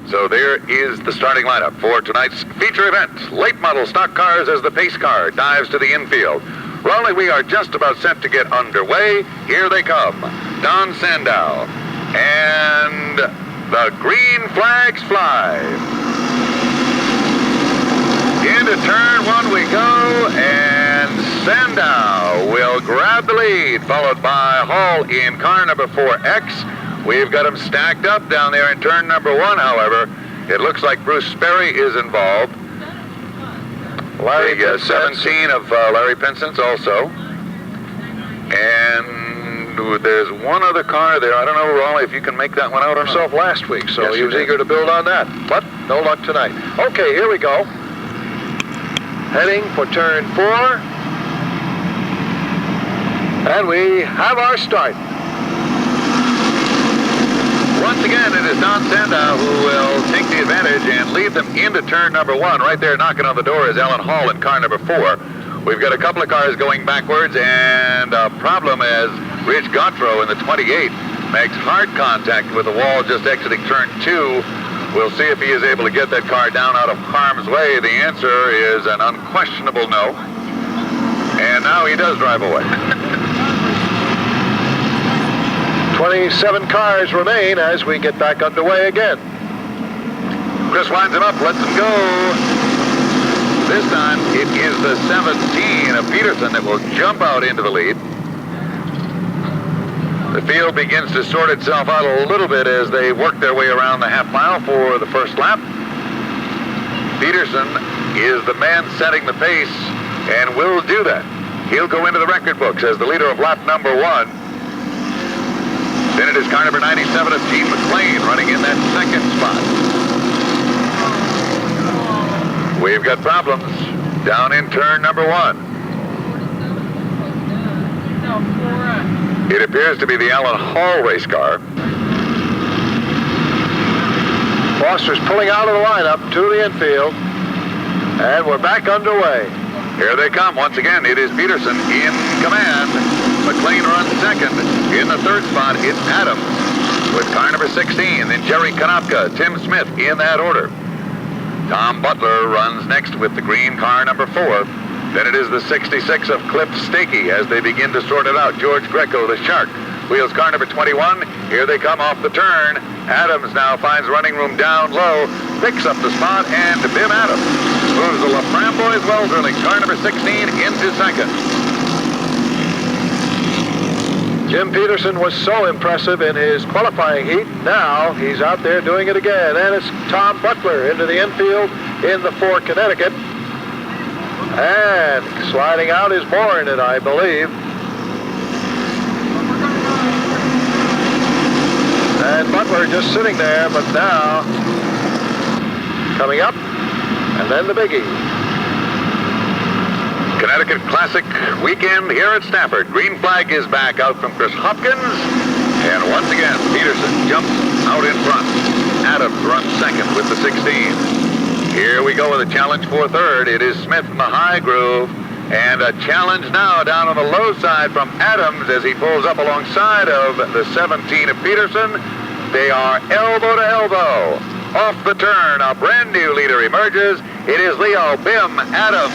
So there is the starting lineup for tonight's feature event. Late model stock cars as the pace car dives to the infield. Raleigh, we are just about set to get underway. Here they come. Don Sandow. And the green flags fly. Into turn one we go, and Sandow will grab the lead, followed by Hall in car number 4X. We've got them stacked up down there in turn number 1, however. It looks like Bruce Sperry is involved. Larry 17 of Larry Pinson's also. And there's one other car there. I don't know, Raleigh, if you can make that one out himself last week, so yes, he was eager to build on that. But no luck tonight. Okay, here we go. Heading for turn 4. And we have our start. Once again, it is Don Sandow who will take the advantage and lead them into turn number 1. Right there knocking on the door is Alan Hall in car number 4. We've got a couple of cars going backwards and a problem as Rich Gautreaux in the 28 makes hard contact with the wall just exiting turn 2. We'll see if he is able to get that car down out of harm's way. The answer is an unquestionable no. And now he does drive away. 27 cars remain as we get back underway again. Chris winds him up, lets him go. This time it is the 17 of Peterson that will jump out into the lead. The field begins to sort itself out a little bit as they work their way around the half mile for the first lap. Peterson is the man setting the pace and will do that. He'll go into the record books as the leader of lap number 1. Then it is car number 97 of Gene McLean running in that second spot. We've got problems down in turn number 1. It appears to be the Alan Hall race car. Foster's pulling out of the lineup to the infield. And we're back underway. Here they come. Once again, it is Peterson in command. McLean runs second. In the third spot, it's Adams with car number 16. Then Jerry Konopka, Tim Smith in that order. Tom Butler runs next with the green car number 4. Then it is the 66 of Cliff Stakey as they begin to sort it out. George Greco, the Shark, wheels car number 21. Here they come off the turn. Adams now finds running room down low, picks up the spot, and Bim Adams moves the LaFramboise Welderling, car number 16, into second. Jim Peterson was so impressive in his qualifying heat. Now he's out there doing it again. And it's Tom Butler into the infield in the 4 Connecticut. And sliding out is Bourne, I believe. And Butler just sitting there, but now coming up, and then the biggie. Connecticut Classic weekend here at Stafford. Green flag is back out from Chris Hopkins. And once again, Peterson jumps out in front. Adams runs second with the 16. Here we go with a challenge for third. It is Smith in the high groove. And a challenge now down on the low side from Adams as he pulls up alongside of the 17 of Peterson. They are elbow to elbow. Off the turn, a brand new leader emerges. It is Leo Bim Adams.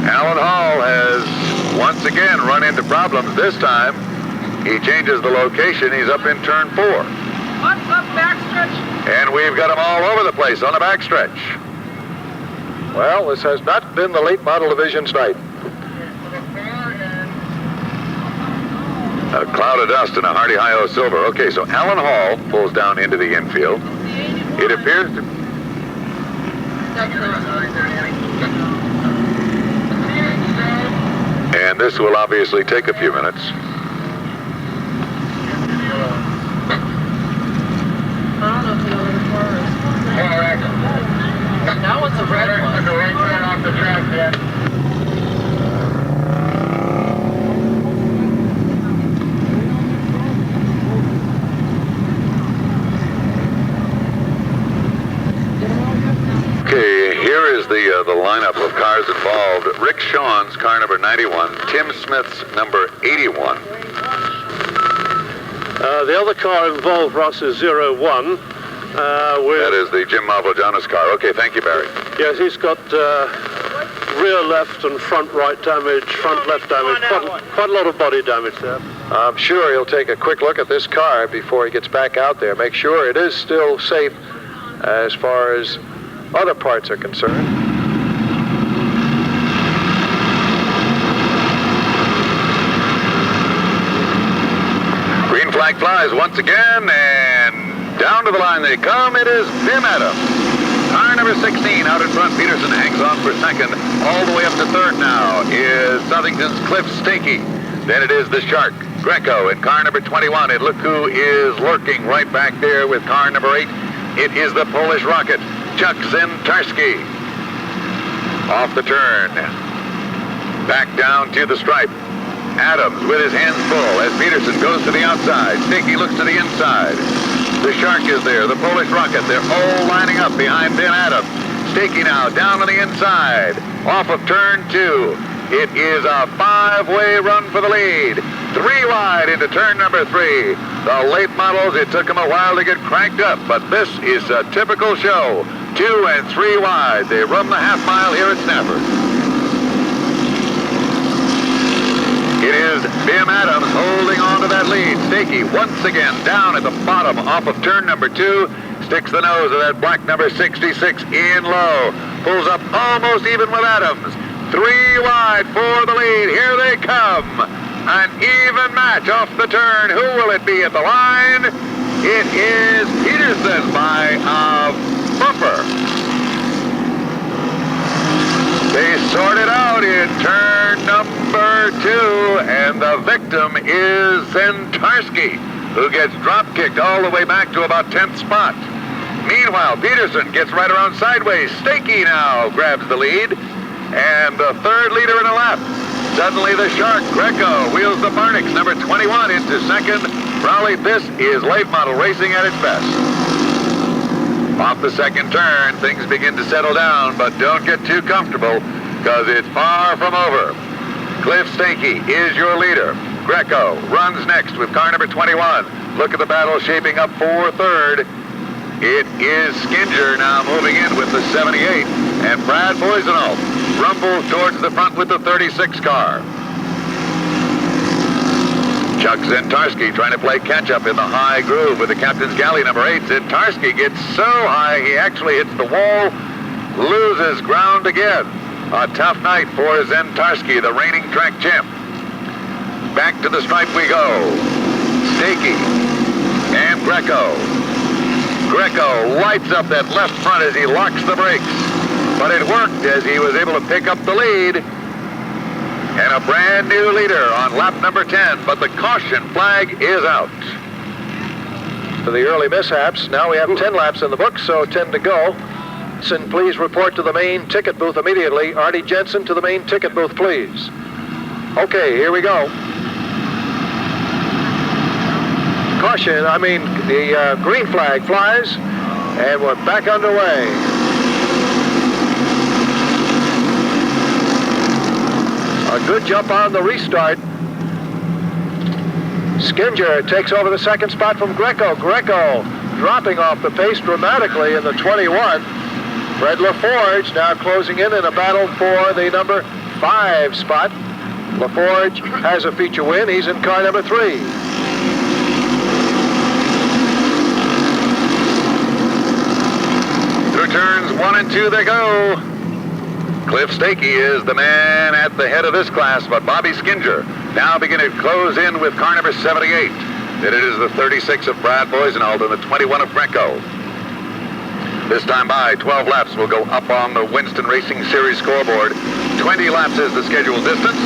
Alan Hall has once again run into problems. This time, he changes the location. He's up in turn 4. What's up, backstretch? And we've got him all over the place on the backstretch. Well, this has not been the late model division's night. A cloud of dust and a Hardy Hi-O silver. Okay, so Alan Hall pulls down into the infield. It appears to... And this will obviously take a few minutes. That was a red one. Off the track there. Okay, here is the lineup of cars involved. Rick Shawn's car number 91, Tim Smith's number 81, The other car involved, Ross, is 01. That is the Jim Mavrogiannis car. Okay, thank you, Barry. Yes, he's got rear left and front right damage, front left damage, quite a lot of body damage there. I'm sure he'll take a quick look at this car before he gets back out there. Make sure it is still safe as far as other parts are concerned. Green flag flies once again, and down to the line they come. It is Tim Adams. Car number 16 out in front. Peterson hangs on for second. All the way up to third now is Southington's Cliff Stakey. Then it is the Shark, Greco, in car number 21. And look who is lurking right back there with car number 8. It is the Polish Rocket, Chuck Zentarski. Off the turn. Back down to the stripe. Adams with his hands full as Peterson goes to the outside. Stakey looks to the inside. The Shark is there, the Polish Rocket. They're all lining up behind Ben Adams. Stakey now down on the inside. Off of turn 2. It is a 5-way run for the lead. 3 wide into turn number 3. The late models, it took them a while to get cranked up, but this is a typical show. 2 and 3 wide. They run the half mile here at Stafford. It is Bim Adams holding on to that lead. Stakey once again down at the bottom off of turn number 2. Sticks the nose of that black number 66 in low. Pulls up almost even with Adams. 3 wide for the lead. Here they come. An even match off the turn. Who will it be at the line? It is Peterson by a bumper. They sort it out in turn number 2, and the victim is Zentarski, who gets drop-kicked all the way back to about 10th spot. Meanwhile, Peterson gets right around sideways. Stakey now grabs the lead, and the third leader in a lap. Suddenly the Shark, Greco, wheels the Barnix, number 21, into second. Raleigh, this is late model racing at its best. Off the second turn, things begin to settle down, but don't get too comfortable, because it's far from over. Cliff Stakey is your leader. Greco runs next with car number 21. Look at the battle shaping up for third. It is Skinger now moving in with the 78, and Brad Boissonneault rumbles towards the front with the 36 car. Chuck Zentarski trying to play catch-up in the high groove with the Captain's Galley number 8. Zentarski gets so high he actually hits the wall, loses ground again. A tough night for Zentarski, the reigning track champ. Back to the stripe we go. Stakey and Greco. Greco lights up that left front as he locks the brakes. But it worked as he was able to pick up the lead. And a brand new leader on lap number 10, but the caution flag is out. For the early mishaps, now we have 10 laps in the book, so 10 to go. Please report to the main ticket booth immediately. Artie Jensen to the main ticket booth, please. Okay, here we go. Caution, the green flag flies, and we're back underway. A good jump on the restart. Skinger takes over the second spot from Greco. Greco dropping off the pace dramatically in the 21. Fred LaForge now closing in a battle for the number 5 spot. LaForge has a feature win. He's in car number 3. Through turns 1 and 2 they go. Cliff Stakey is the man at the head of this class, but Bobby Skinger now beginning to close in with car number 78. Then it is the 36 of Brad Boissonneault and the 21 of Greco. This time by, 12 laps will go up on the Winston Racing Series scoreboard. 20 laps is the scheduled distance.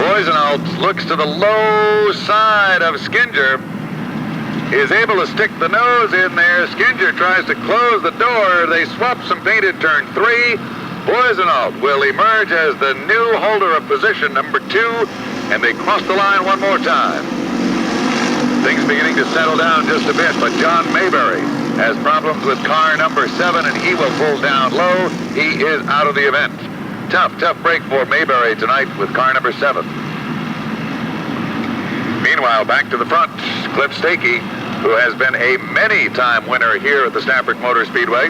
Boissonneault looks to the low side of Skinger. Is able to stick the nose in there. Skinger tries to close the door. They swap some paint at turn 3. Boissonneault will emerge as the new holder of position number 2, and they cross the line one more time. Things beginning to settle down just a bit, but John Mayberry has problems with car number 7, and he will pull down low. He is out of the event. tough break for Mayberry tonight with car number 7. Meanwhile, back to the front, Cliff Stakey, who has been a many-time winner here at the Stafford Motor Speedway,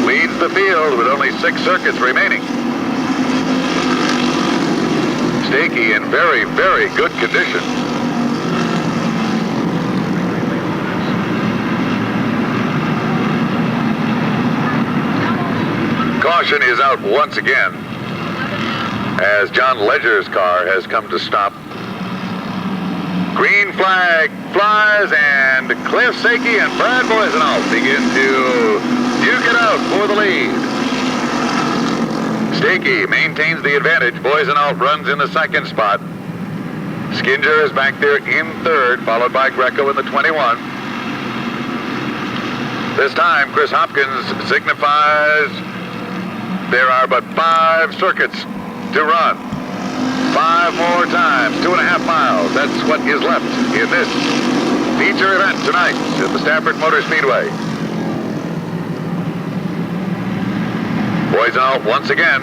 leads the field with only 6 circuits remaining. Stakey in very, very good condition. Caution is out once again as John Ledger's car has come to stop. Green flag flies, and Cliff Stakey and Brad Boissonneault begin to duke it out for the lead. Stakey maintains the advantage. Boissonneault runs in the 2nd spot. Skinger is back there in 3rd, followed by Greco in the 21. This time, Chris Hopkins signifies there are but 5 circuits to run. 5 more times, 2.5 miles. That's what is left in this feature event tonight at the Stafford Motor Speedway. Boissonneault once again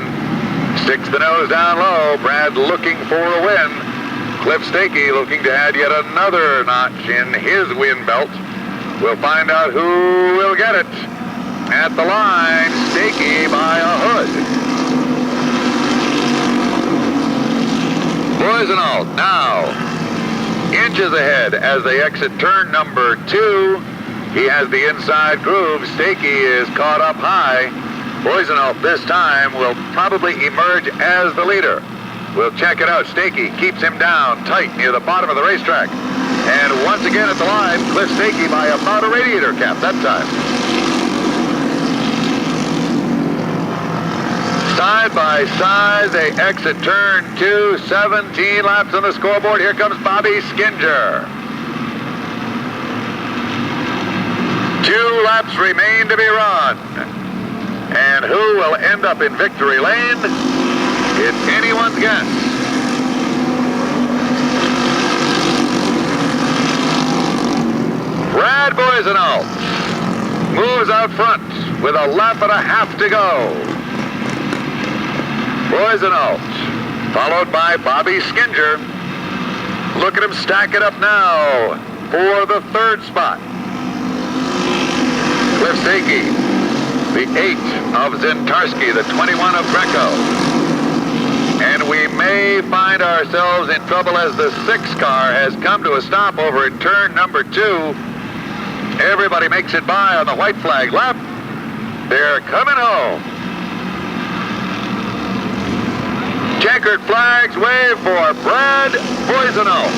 sticks the nose down low. Brad looking for a win. Cliff Stakey looking to add yet another notch in his win belt. We'll find out who will get it. At the line, Stakey by a hood. Boissonneault now inches ahead as they exit turn number 2. He has the inside groove. Stakey is caught up high. Boissonneault this time will probably emerge as the leader. We'll check it out. Stakey keeps him down tight near the bottom of the racetrack. And once again at the line, Cliff Stakey by about a radiator cap that time. Side by side, they exit turn 2, 17 laps on the scoreboard. Here comes Bobby Skinger. 2 laps remain to be run. And who will end up in victory lane? It's anyone's guess. Brad Boissonneault moves out front with a lap and a half to go. Boissonneault, followed by Bobby Skinger. Look at him stack it up now for the 3rd spot. Cliff Stakey, the 8 of Zintarski, the 21 of Greco. And we may find ourselves in trouble as the 6 car has come to a stop over in turn number 2. Everybody makes it by on the white flag lap. They're coming home. Checkered flags wave for Brad Boissonneault.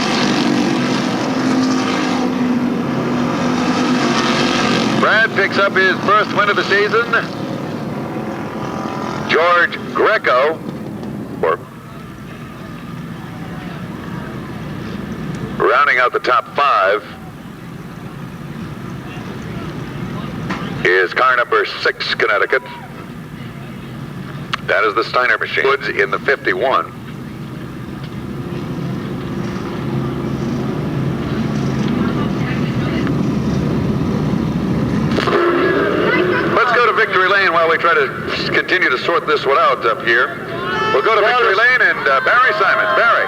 Brad picks up his first win of the season. George Greco, rounding out the top 5, is car number 6, Connecticut. That is the Steiner machine. Woods in the 51. Let's go to victory lane while we try to continue to sort this one out up here. We'll go to victory lane and Barry Simons. Barry.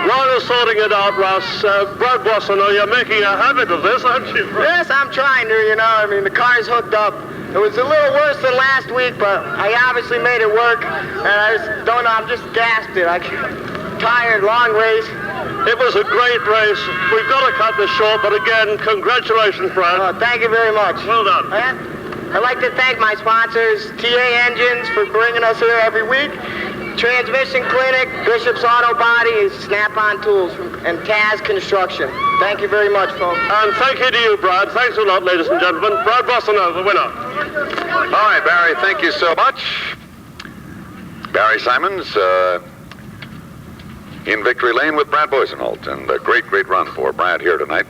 While you're sorting it out, Ross, Brad Boissonneault, you're making a habit of this, aren't you? Yes, I'm trying to, I mean, the car's hooked up. It was a little worse than last week, but I obviously made it work, and I just don't know, I'm just gassed it. I'm tired, long race. It was a great race. We've got to cut this short, but again, congratulations, Brad. Oh, thank you very much. Well done. I'd like to thank my sponsors, TA Engines, for bringing us here every week, Transmission Clinic, Bishop's Auto Body, Snap-on Tools, and Taz Construction. Thank you very much, folks. And thank you to you, Brad. Thanks a lot, ladies and gentlemen. Brad Boissonneault, the winner. All right, Barry, thank you so much. Barry Simons in victory lane with Brad Boissonneault, and a great run for Brad here tonight.